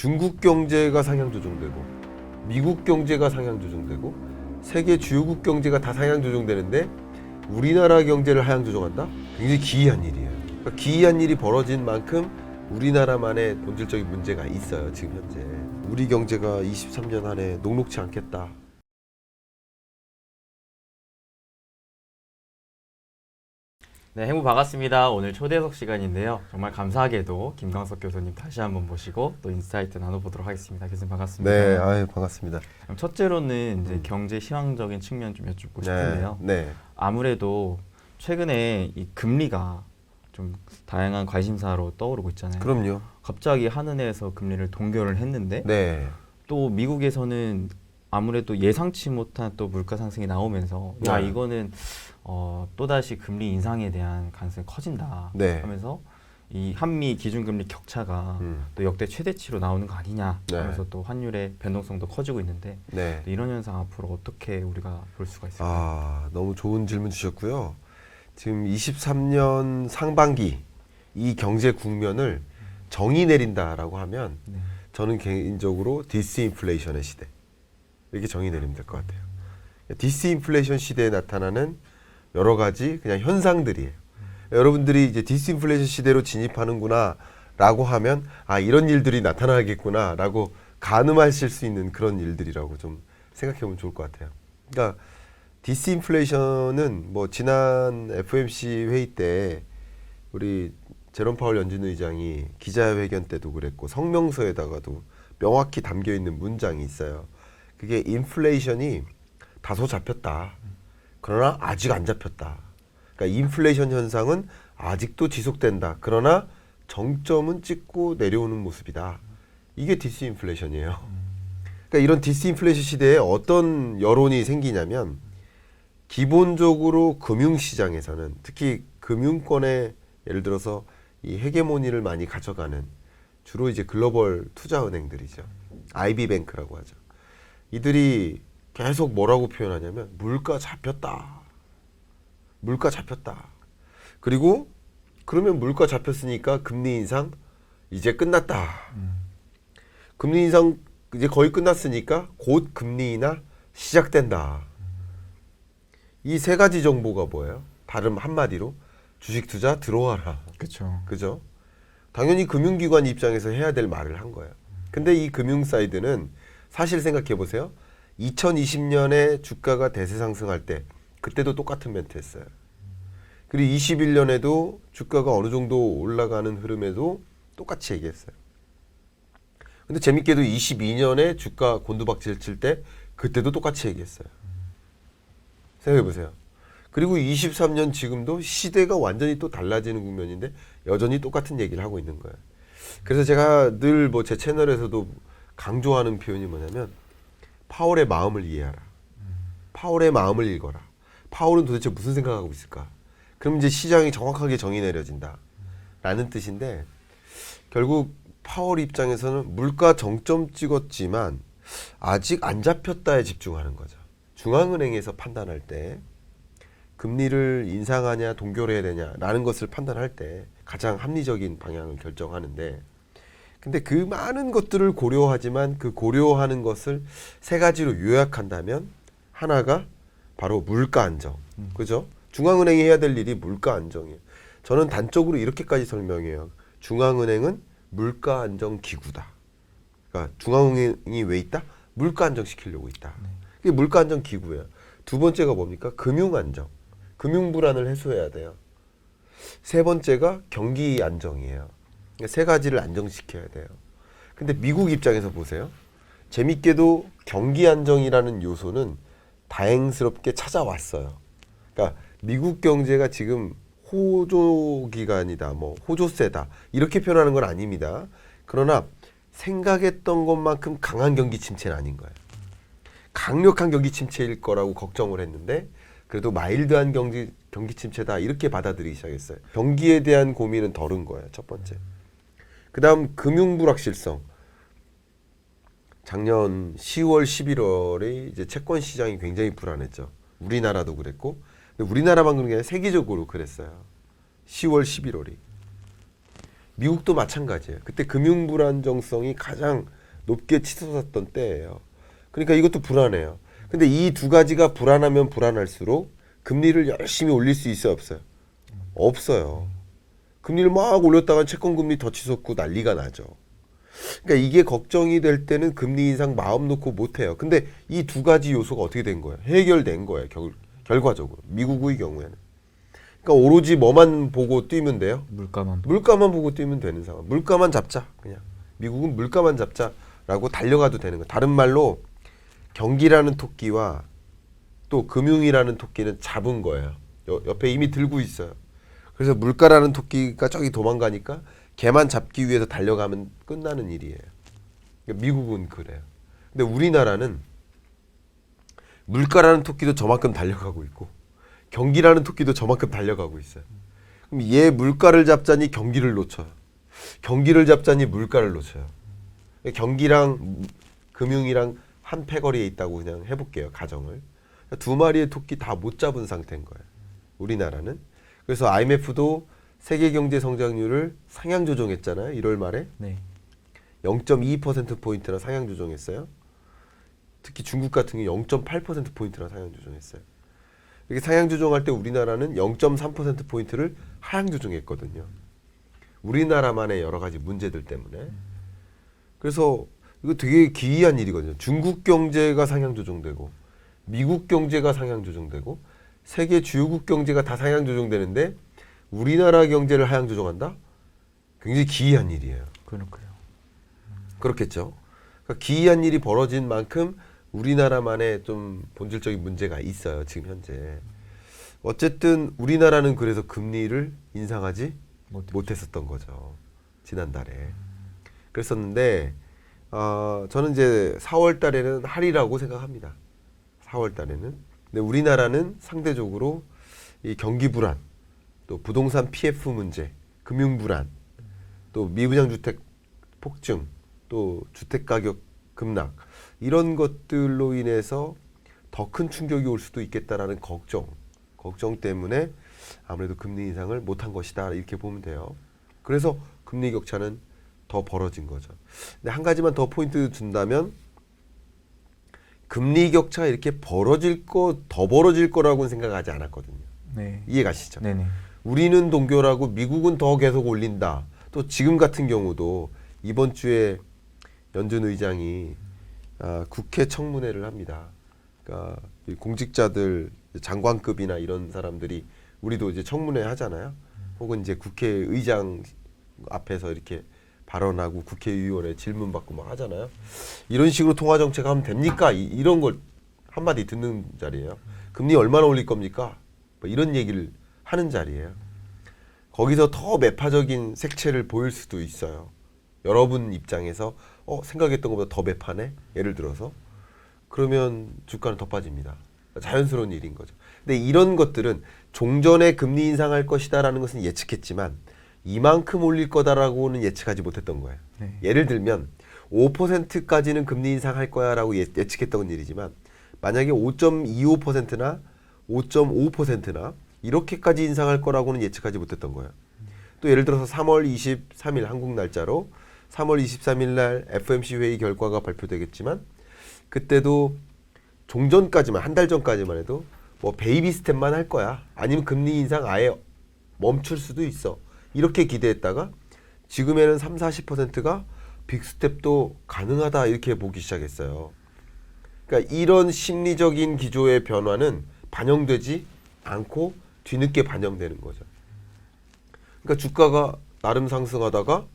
중국 경제가 상향 조정되고 미국 경제가 상향 조정되고 세계 주요국 경제가 다 상향 조정되는데 우리나라 경제를 하향 조정한다? 굉장히 기이한 일이에요. 그러니까 기이한 일이 벌어진 만큼 우리나라만의 본질적인 문제가 있어요. 지금 현재 우리 경제가 23년 안에 녹록지 않겠다. 네, 행부 반갑습니다. 오늘 초대석 시간인데요. 정말 감사하게도 김광석 교수님 다시 한번 모시고 또 인사이트 나눠보도록 하겠습니다. 교수님 반갑습니다. 네, 아유 반갑습니다. 그럼 첫째로는 이제 경제 시황적인 측면 좀 여쭙고 싶은데요. 네. 아무래도 최근에 이 금리가 좀 다양한 관심사로 떠오르고 있잖아요. 그럼요. 갑자기 한은에서 금리를 동결을 했는데 네. 또 미국에서는 아무래도 예상치 못한 또 물가 상승이 나오면서 야 네. 이거는 또다시 금리 인상에 대한 가능성이 커진다 네. 하면서 이 한미 기준금리 격차가 또 역대 최대치로 나오는 거 아니냐 네. 하면서 또 환율의 변동성도 커지고 있는데 네. 이런 현상 앞으로 어떻게 우리가 볼 수가 있을까요? 아, 너무 좋은 질문 주셨고요. 지금 23년 상반기 이 경제 국면을 정의 내린다라고 하면 네. 저는 개인적으로 디스인플레이션의 시대 이렇게 정의 내리면 될 것 같아요. 디스인플레이션 시대에 나타나는 여러 가지 그냥 현상들이에요. 여러분들이 이제 디스인플레이션 시대로 진입하는구나 라고 하면 아 이런 일들이 나타나겠구나 라고 가늠하실 수 있는 그런 일들이라고 좀 생각해 보면 좋을 것 같아요. 그러니까 디스인플레이션은 뭐 지난 FOMC 회의 때 우리 제롬 파월 연준 의장이 기자회견 때도 그랬고 성명서에다가도 명확히 담겨 있는 문장이 있어요. 그게 인플레이션이 다소 잡혔다. 그러나 아직 안 잡혔다. 그러니까 인플레이션 현상은 아직도 지속된다. 그러나 정점은 찍고 내려오는 모습이다. 이게 디스인플레이션이에요. 그러니까 이런 디스인플레이션 시대에 어떤 여론이 생기냐면 기본적으로 금융시장에서는 특히 금융권의 예를 들어서 이 헤게모니를 많이 가져가는 주로 이제 글로벌 투자은행들이죠. IB뱅크라고 하죠. 이들이 계속 뭐라고 표현하냐면 물가 잡혔다. 물가 잡혔다. 그리고 그러면 물가 잡혔으니까 금리 인상 이제 끝났다. 금리 인상 이제 거의 끝났으니까 곧 금리 인하 시작된다. 이 세 가지 정보가 뭐예요? 다른 한마디로 주식 투자 들어와라. 그렇죠. 그죠? 당연히 금융기관 입장에서 해야 될 말을 한 거예요. 근데 이 금융 사이드는 사실 생각해 보세요. 2020년에 주가가 대세 상승할 때 그때도 똑같은 멘트 했어요. 그리고 21년에도 주가가 어느 정도 올라가는 흐름에도 똑같이 얘기했어요. 근데 재밌게도 22년에 주가 곤두박질 칠 때 그때도 똑같이 얘기했어요. 생각해 보세요. 그리고 23년 지금도 시대가 완전히 또 달라지는 국면인데 여전히 똑같은 얘기를 하고 있는 거예요. 그래서 제가 늘 뭐 제 채널에서도 강조하는 표현이 뭐냐면 파월의 마음을 이해하라. 파월의 마음을 읽어라. 파월은 도대체 무슨 생각하고 있을까? 그럼 이제 시장이 정확하게 정의 내려진다. 라는 뜻인데 결국 파월 입장에서는 물가 정점 찍었지만 아직 안 잡혔다에 집중하는 거죠. 중앙은행에서 판단할 때 금리를 인상하냐 동결해야 되냐라는 것을 판단할 때 가장 합리적인 방향을 결정하는데 근데 그 많은 것들을 고려하지만 그 고려하는 것을 세 가지로 요약한다면 하나가 바로 물가 안정. 그죠? 중앙은행이 해야 될 일이 물가 안정이에요. 저는 단적으로 이렇게까지 설명해요. 중앙은행은 물가 안정 기구다. 그러니까 중앙은행이 왜 있다? 물가 안정시키려고 있다. 그게 물가 안정 기구예요. 두 번째가 뭡니까? 금융 안정. 금융 불안을 해소해야 돼요. 세 번째가 경기 안정이에요. 세 가지를 안정시켜야 돼요. 근데 미국 입장에서 보세요. 재밌게도 경기 안정이라는 요소는 다행스럽게 찾아왔어요. 그러니까 미국 경제가 지금 호조 기간이다, 뭐 호조세다 이렇게 표현하는 건 아닙니다. 그러나 생각했던 것만큼 강한 경기 침체는 아닌 거예요. 강력한 경기 침체일 거라고 걱정을 했는데 그래도 마일드한 경기 침체다 이렇게 받아들이기 시작했어요. 경기에 대한 고민은 덜은 거예요. 첫 번째. 그 다음 금융 불확실성. 작년 10월, 11월에 이제 채권 시장이 굉장히 불안했죠. 우리나라도 그랬고, 근데 우리나라만 그런 게 아니라 세계적으로 그랬어요. 10월, 11월이. 미국도 마찬가지예요. 그때 금융 불안정성이 가장 높게 치솟았던 때예요. 그러니까 이것도 불안해요. 근데 이 두 가지가 불안하면 불안할수록 금리를 열심히 올릴 수 있어요, 없어요? 없어요. 금리를 막 올렸다가 채권 금리 더 치솟고 난리가 나죠. 그러니까 이게 걱정이 될 때는 금리 인상 마음 놓고 못 해요. 근데 이 두 가지 요소가 어떻게 된 거예요? 해결된 거예요, 결과적으로. 미국의 경우에는. 그러니까 오로지 뭐만 보고 뛰면 돼요? 물가만 보고 뛰면 되는 상황. 물가만 잡자. 그냥 미국은 물가만 잡자라고 달려가도 되는 거예요. 다른 말로 경기라는 토끼와 또 금융이라는 토끼는 잡은 거예요. 옆에 이미 들고 있어요. 그래서 물가라는 토끼가 저기 도망가니까 걔만 잡기 위해서 달려가면 끝나는 일이에요. 그러니까 미국은 그래요. 근데 우리나라는 물가라는 토끼도 저만큼 달려가고 있고 경기라는 토끼도 저만큼 달려가고 있어요. 그럼 얘 물가를 잡자니 경기를 놓쳐요. 경기를 잡자니 물가를 놓쳐요. 경기랑 금융이랑 한 패거리에 있다고 그냥 해볼게요. 가정을. 두 마리의 토끼 다 못 잡은 상태인 거예요. 우리나라는. 그래서 IMF도 세계 경제 성장률을 상향 조정했잖아요. 1월 말에. 네. 0.2%포인트나 상향 조정했어요. 특히 중국 같은 경우 0.8%포인트나 상향 조정했어요. 이렇게 상향 조정할 때 우리나라는 0.3%포인트를 하향 조정했거든요. 우리나라만의 여러 가지 문제들 때문에. 그래서 이거 되게 기이한 일이거든요. 중국 경제가 상향 조정되고 미국 경제가 상향 조정되고 세계 주요국 경제가 다 상향 조정되는데 우리나라 경제를 하향 조정한다? 굉장히 기이한 일이에요. 그렇고요. 그렇겠죠. 그러니까 기이한 일이 벌어진 만큼 우리나라만의 좀 본질적인 문제가 있어요. 지금 현재. 어쨌든 우리나라는 그래서 금리를 인상하지 못했었던 거죠. 지난달에. 그랬었는데 저는 이제 4월 달에는 하리라고 생각합니다. 4월 달에는. 근데 우리나라는 상대적으로 이 경기 불안, 또 부동산 PF 문제, 금융 불안, 또 미분양 주택 폭증, 또 주택 가격 급락 이런 것들로 인해서 더 큰 충격이 올 수도 있겠다라는 걱정 때문에 아무래도 금리 인상을 못한 것이다 이렇게 보면 돼요. 그래서 금리 격차는 더 벌어진 거죠. 근데 한 가지만 더 포인트 준다면 금리 격차가 이렇게 더 벌어질 거라고는 생각하지 않았거든요. 네. 이해가시죠? 네네. 우리는 동결하고 미국은 더 계속 올린다. 또 지금 같은 경우도 이번 주에 연준 의장이 국회 청문회를 합니다. 그러니까 이 공직자들 장관급이나 이런 사람들이 우리도 이제 청문회 하잖아요. 혹은 이제 국회의장 앞에서 이렇게 발언하고 국회의원의 질문 받고 막 하잖아요. 이런 식으로 통화 정책 하면 됩니까? 이런 걸 한마디 듣는 자리예요. 금리 얼마나 올릴 겁니까? 뭐 이런 얘기를 하는 자리예요. 거기서 더 매파적인 색채를 보일 수도 있어요. 여러분 입장에서 생각했던 것보다 더 매파네? 예를 들어서. 그러면 주가는 더 빠집니다. 자연스러운 일인 거죠. 근데 이런 것들은 종전에 금리 인상할 것이다라는 것은 예측했지만 이만큼 올릴 거다라고는 예측하지 못했던 거예요. 네. 예를 들면 5%까지는 금리 인상할 거야라고 예측했던 일이지만 만약에 5.25%나 5.5%나 이렇게까지 인상할 거라고는 예측하지 못했던 거예요. 또 예를 들어서 3월 23일 한국 날짜로 3월 23일 날 FOMC 회의 결과가 발표되겠지만 그때도 종전까지만 한 달 전까지만 해도 뭐 베이비 스텝만 할 거야. 아니면 금리 인상 아예 멈출 수도 있어. 이렇게 기대했다가 지금에는 30-40%가 빅스텝도 가능하다 이렇게 보기 시작했어요. 그러니까 이런 심리적인 기조의 변화는 반영되지 않고 뒤늦게 반영되는 거죠. 그러니까 주가가 나름 상승하다가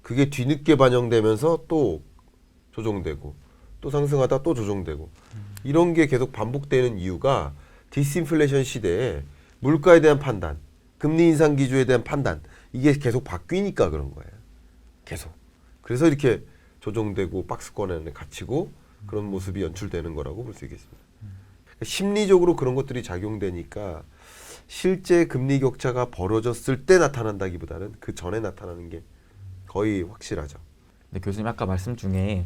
그게 뒤늦게 반영되면서 또 조정되고 또 상승하다 또 조정되고 이런 게 계속 반복되는 이유가 디스인플레이션 시대에 물가에 대한 판단, 금리 인상 기조에 대한 판단 이게 계속 바뀌니까 그런 거예요. 계속. 그래서 이렇게 조정되고 박스권 안에 갇히고 그런 모습이 연출되는 거라고 볼 수 있겠습니다. 심리적으로 그런 것들이 작용되니까 실제 금리 격차가 벌어졌을 때 나타난다기보다는 그 전에 나타나는 게 거의 확실하죠. 네, 교수님 아까 말씀 중에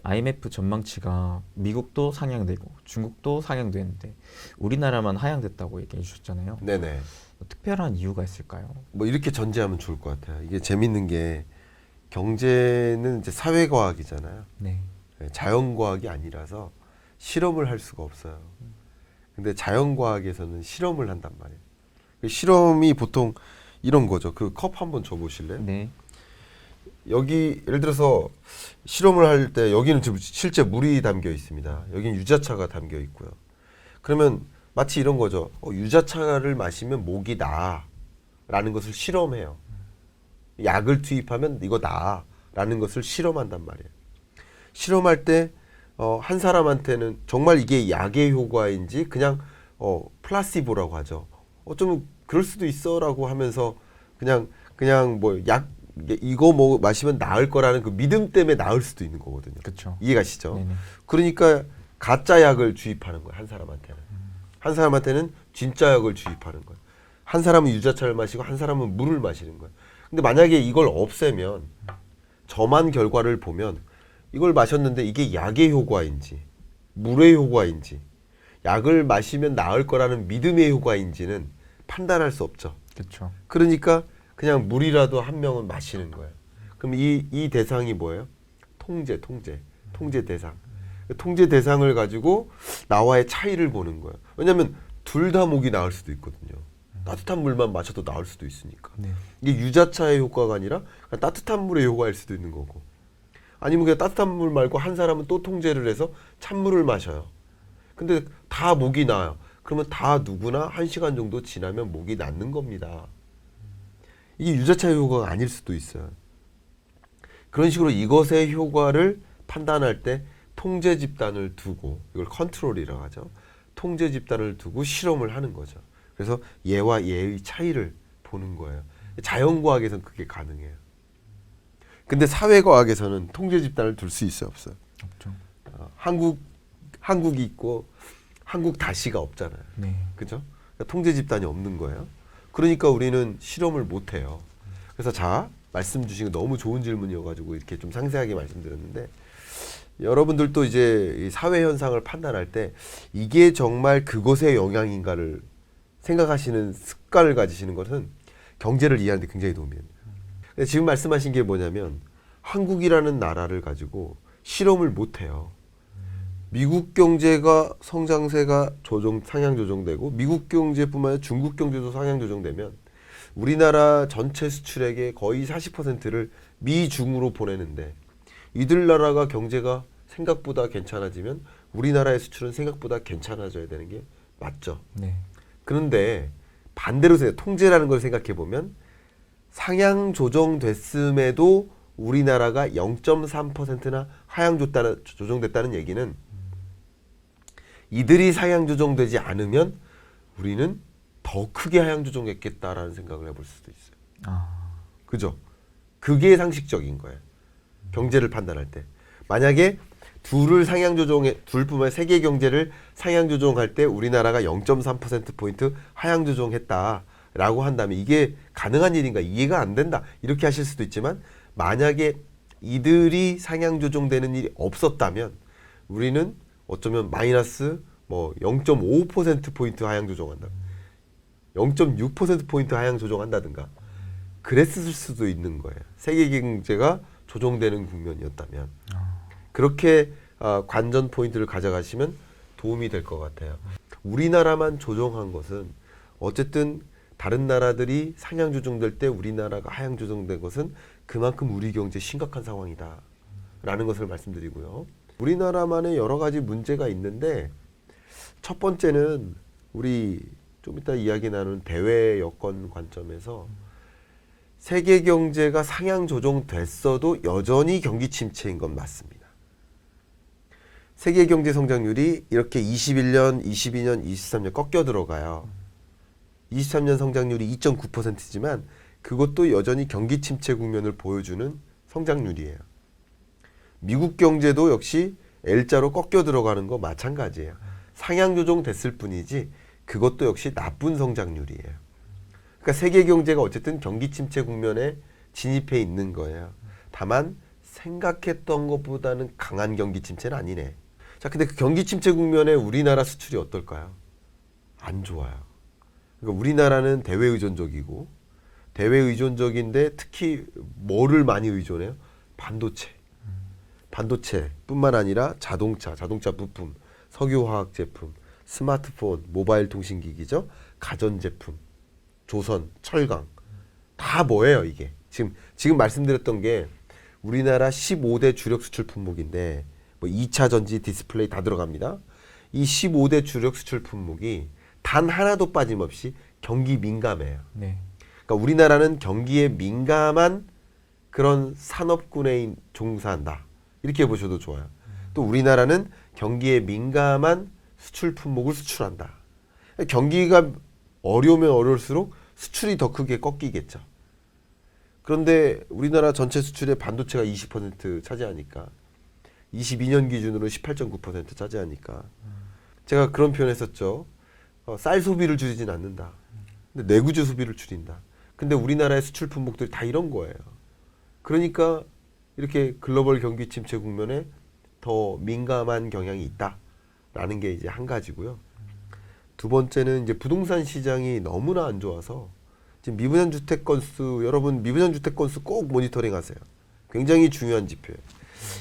IMF 전망치가 미국도 상향되고 중국도 상향되는데 우리나라만 하향됐다고 얘기해 주셨잖아요. 네네. 특별한 이유가 있을까요? 뭐 이렇게 전제하면 좋을 것 같아요. 이게 재밌는 게 경제는 이제 사회과학이잖아요. 네. 자연과학이 아니라서 실험을 할 수가 없어요. 근데 자연과학에서는 실험을 한단 말이에요. 그 실험이 보통 이런 거죠. 그 컵 한번 줘보실래요? 네. 여기 예를 들어서 실험을 할 때 여기는 지금 실제 물이 담겨 있습니다. 여기는 유자차가 담겨 있고요. 그러면 마치 이런 거죠. 유자차를 마시면 목이 나아라는 것을 실험해요. 약을 투입하면 이거 나아라는 것을 실험한단 말이에요. 실험할 때 한 사람한테는 정말 이게 약의 효과인지 그냥 플라시보라고 하죠. 좀 그럴 수도 있어라고 하면서 그냥 뭐 약 이거 뭐 마시면 나을 거라는 그 믿음 때문에 나을 수도 있는 거거든요. 그렇죠. 이해가시죠? 네네. 그러니까 가짜 약을 주입하는 거예요. 한 사람한테는. 한 사람한테는 진짜 약을 주입하는 거예요. 한 사람은 유자차를 마시고 한 사람은 물을 마시는 거예요. 근데 만약에 이걸 없애면 점한 결과를 보면 이걸 마셨는데 이게 약의 효과인지 물의 효과인지 약을 마시면 나을 거라는 믿음의 효과인지는 판단할 수 없죠. 그렇죠. 그러니까 그냥 물이라도 한 명은 마시는 거예요. 그럼 이 대상이 뭐예요? 통제 대상. 통제 대상을 가지고 나와의 차이를 보는 거예요. 왜냐하면 둘 다 목이 나을 수도 있거든요. 따뜻한 물만 마셔도 나을 수도 있으니까. 네. 이게 유자차의 효과가 아니라 그냥 따뜻한 물의 효과일 수도 있는 거고. 아니면 그냥 따뜻한 물 말고 한 사람은 또 통제를 해서 찬물을 마셔요. 근데 다 목이 나요. 그러면 다 누구나 1시간 정도 지나면 목이 낫는 겁니다. 이게 유자차의 효과가 아닐 수도 있어요. 그런 식으로 이것의 효과를 판단할 때 통제 집단을 두고 이걸 컨트롤이라고 하죠. 통제 집단을 두고 실험을 하는 거죠. 그래서 얘와 얘의 차이를 보는 거예요. 자연과학에서는 그게 가능해요. 근데 사회과학에서는 통제 집단을 둘 수 있어요, 없어요? 없죠. 한국이 있고 한국 다시가 없잖아요. 네. 그죠? 그러니까 통제 집단이 없는 거예요. 그러니까 우리는 실험을 못 해요. 그래서 자, 말씀 주신 거 너무 좋은 질문이어가지고 이렇게 좀 상세하게 말씀드렸는데 여러분들도 이제 이 사회 현상을 판단할 때 이게 정말 그것의 영향인가를 생각하시는 습관을 가지시는 것은 경제를 이해하는 데 굉장히 도움이 됩니다. 근데 지금 말씀하신 게 뭐냐면 한국이라는 나라를 가지고 실험을 못 해요. 미국 경제가 성장세가 상향 조정되고 미국 경제뿐만 아니라 중국 경제도 상향 조정되면 우리나라 전체 수출액의 거의 40%를 미중으로 보내는데 이들 나라가 경제가 생각보다 괜찮아지면 우리나라의 수출은 생각보다 괜찮아져야 되는 게 맞죠. 네. 그런데 반대로 통제라는 걸 생각해 보면 상향 조정됐음에도 우리나라가 0.3%나 하향 조정됐다는 얘기는 이들이 상향 조정되지 않으면 우리는 더 크게 하향 조정했겠다라는 생각을 해볼 수도 있어요. 그죠? 그게 상식적인 거예요. 경제를 판단할 때. 만약에 둘뿐만 아니라 세계 경제를 상향 조정할 때 우리나라가 0.3%포인트 하향 조정했다라고 한다면 이게 가능한 일인가? 이해가 안 된다. 이렇게 하실 수도 있지만 만약에 이들이 상향 조정되는 일이 없었다면 우리는 어쩌면 마이너스 0.5%포인트 하향 조정한다. 0.6%포인트 하향 조정한다든가 그랬을 수도 있는 거예요. 세계 경제가 조정되는 국면이었다면 그렇게 관전 포인트를 가져가시면 도움이 될 것 같아요. 우리나라만 조정한 것은 어쨌든 다른 나라들이 상향 조정될 때 우리나라가 하향 조정된 것은 그만큼 우리 경제 심각한 상황이다 라는 것을 말씀드리고요. 우리나라만의 여러 가지 문제가 있는데 첫 번째는 우리 좀 이따 이야기 나누는 대외 여건 관점에서 세계 경제가 상향 조정됐어도 여전히 경기 침체인 건 맞습니다. 세계 경제 성장률이 이렇게 21년, 22년, 23년 꺾여 들어가요. 23년 성장률이 2.9%지만 그것도 여전히 경기 침체 국면을 보여주는 성장률이에요. 미국 경제도 역시 L자로 꺾여 들어가는 거 마찬가지예요. 상향 조정됐을 뿐이지 그것도 역시 나쁜 성장률이에요. 그러니까 세계 경제가 어쨌든 경기 침체 국면에 진입해 있는 거예요. 다만 생각했던 것보다는 강한 경기 침체는 아니네. 자, 근데 그 경기 침체 국면에 우리나라 수출이 어떨까요? 안 좋아요. 그러니까 우리나라는 대외 의존적이고 대외 의존적인데 특히 뭐를 많이 의존해요? 반도체. 반도체뿐만 아니라 자동차 부품, 석유화학 제품, 스마트폰, 모바일 통신기기죠. 가전제품, 조선, 철강 다 뭐예요 이게? 지금 말씀드렸던 게 우리나라 15대 주력 수출 품목인데 뭐 2차 전지, 디스플레이 다 들어갑니다. 이 15대 주력 수출 품목이 단 하나도 빠짐없이 경기 민감해요. 네. 그러니까 우리나라는 경기에 민감한 그런 산업군에 종사한다. 이렇게 보셔도 좋아요. 또 우리나라는 경기에 민감한 수출 품목을 수출한다. 경기가 어려우면 어려울수록 수출이 더 크게 꺾이겠죠. 그런데 우리나라 전체 수출의 반도체가 20% 차지하니까 22년 기준으로 18.9% 차지하니까 제가 그런 표현 했었죠. 쌀 소비를 줄이진 않는다. 근데 내구재 소비를 줄인다. 근데 우리나라의 수출 품목들이 다 이런 거예요. 그러니까 이렇게 글로벌 경기 침체 국면에 더 민감한 경향이 있다라는 게 이제 한 가지고요. 두 번째는 이제 부동산 시장이 너무나 안 좋아서 지금 미분양 주택 건수, 여러분 미분양 주택 건수 꼭 모니터링 하세요. 굉장히 중요한 지표예요.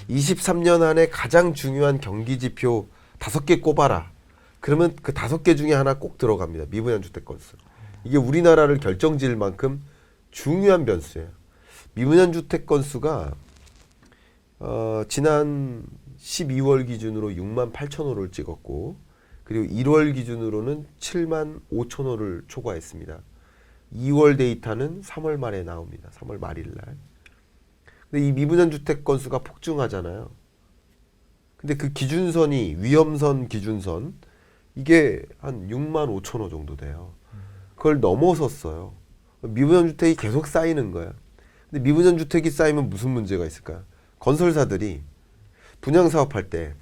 23년 안에 가장 중요한 경기 지표 5개 꼽아라. 그러면 그 5개 중에 하나 꼭 들어갑니다. 미분양 주택 건수. 이게 우리나라를 결정지을 만큼 중요한 변수예요. 미분양 주택 건수가 지난 12월 기준으로 6만 8천 호를 찍었고 그리고 1월 기준으로는 7만 5천 호를 초과했습니다. 2월 데이터는 3월 말에 나옵니다. 3월 말일 날. 근데 이 미분양 주택 건수가 폭증하잖아요. 근데 그 기준선이 위험선 기준선 이게 한 6만 5천 호 정도 돼요. 그걸 넘어섰어요. 미분양 주택이 계속 쌓이는 거야. 근데 미분양 주택이 쌓이면 무슨 문제가 있을까요? 건설사들이 분양 사업할 때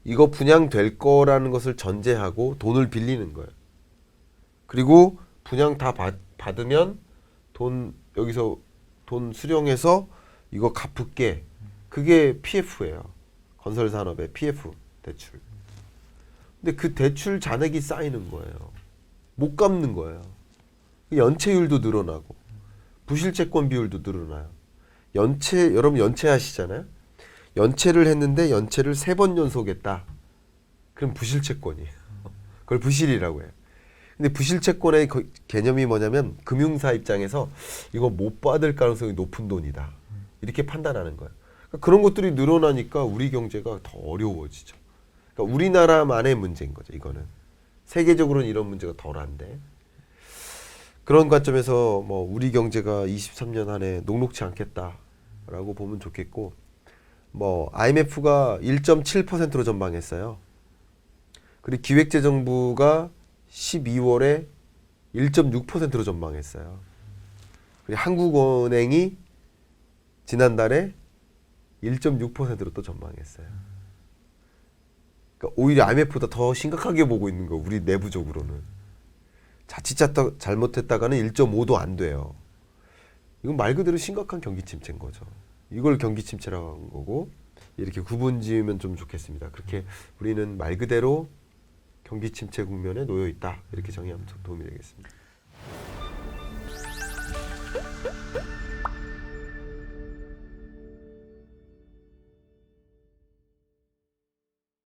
이거 분양될 거라는 것을 전제하고 돈을 빌리는 거예요. 그리고 분양 다 받으면 여기서 돈 수령해서 이거 갚을게. 그게 PF예요. 건설 산업의 PF 대출. 근데 그 대출 잔액이 쌓이는 거예요. 못 갚는 거예요. 연체율도 늘어나고 부실채권 비율도 늘어나요. 여러분 연체하시잖아요. 연체를 했는데 연체를 3번 연속했다. 그럼 부실채권이에요. 그걸 부실이라고 해요. 근데 부실채권의 개념이 뭐냐면 금융사 입장에서 이거 못 받을 가능성이 높은 돈이다. 이렇게 판단하는 거예요. 그러니까 그런 것들이 늘어나니까 우리 경제가 더 어려워지죠. 그러니까 우리나라만의 문제인 거죠. 이거는. 세계적으로는 이런 문제가 덜한데 그런 관점에서 뭐 우리 경제가 23년 안에 녹록지 않겠다라고 보면 좋겠고 뭐 IMF가 1.7%로 전망했어요. 그리고 기획재정부가 12월에 1.6%로 전망했어요. 그리고 한국은행이 지난달에 1.6%로 또 전망했어요. 그러니까 오히려 IMF보다 더 심각하게 보고 있는 거 우리 내부적으로는. 자칫 잘못했다가는 1.5도 안 돼요. 이건 말 그대로 심각한 경기 침체인 거죠. 이걸 경기 침체라고 한 거고 이렇게 구분 지으면 좀 좋겠습니다. 그렇게 우리는 말 그대로 경기 침체 국면에 놓여 있다. 이렇게 정의하면 도움이 되겠습니다.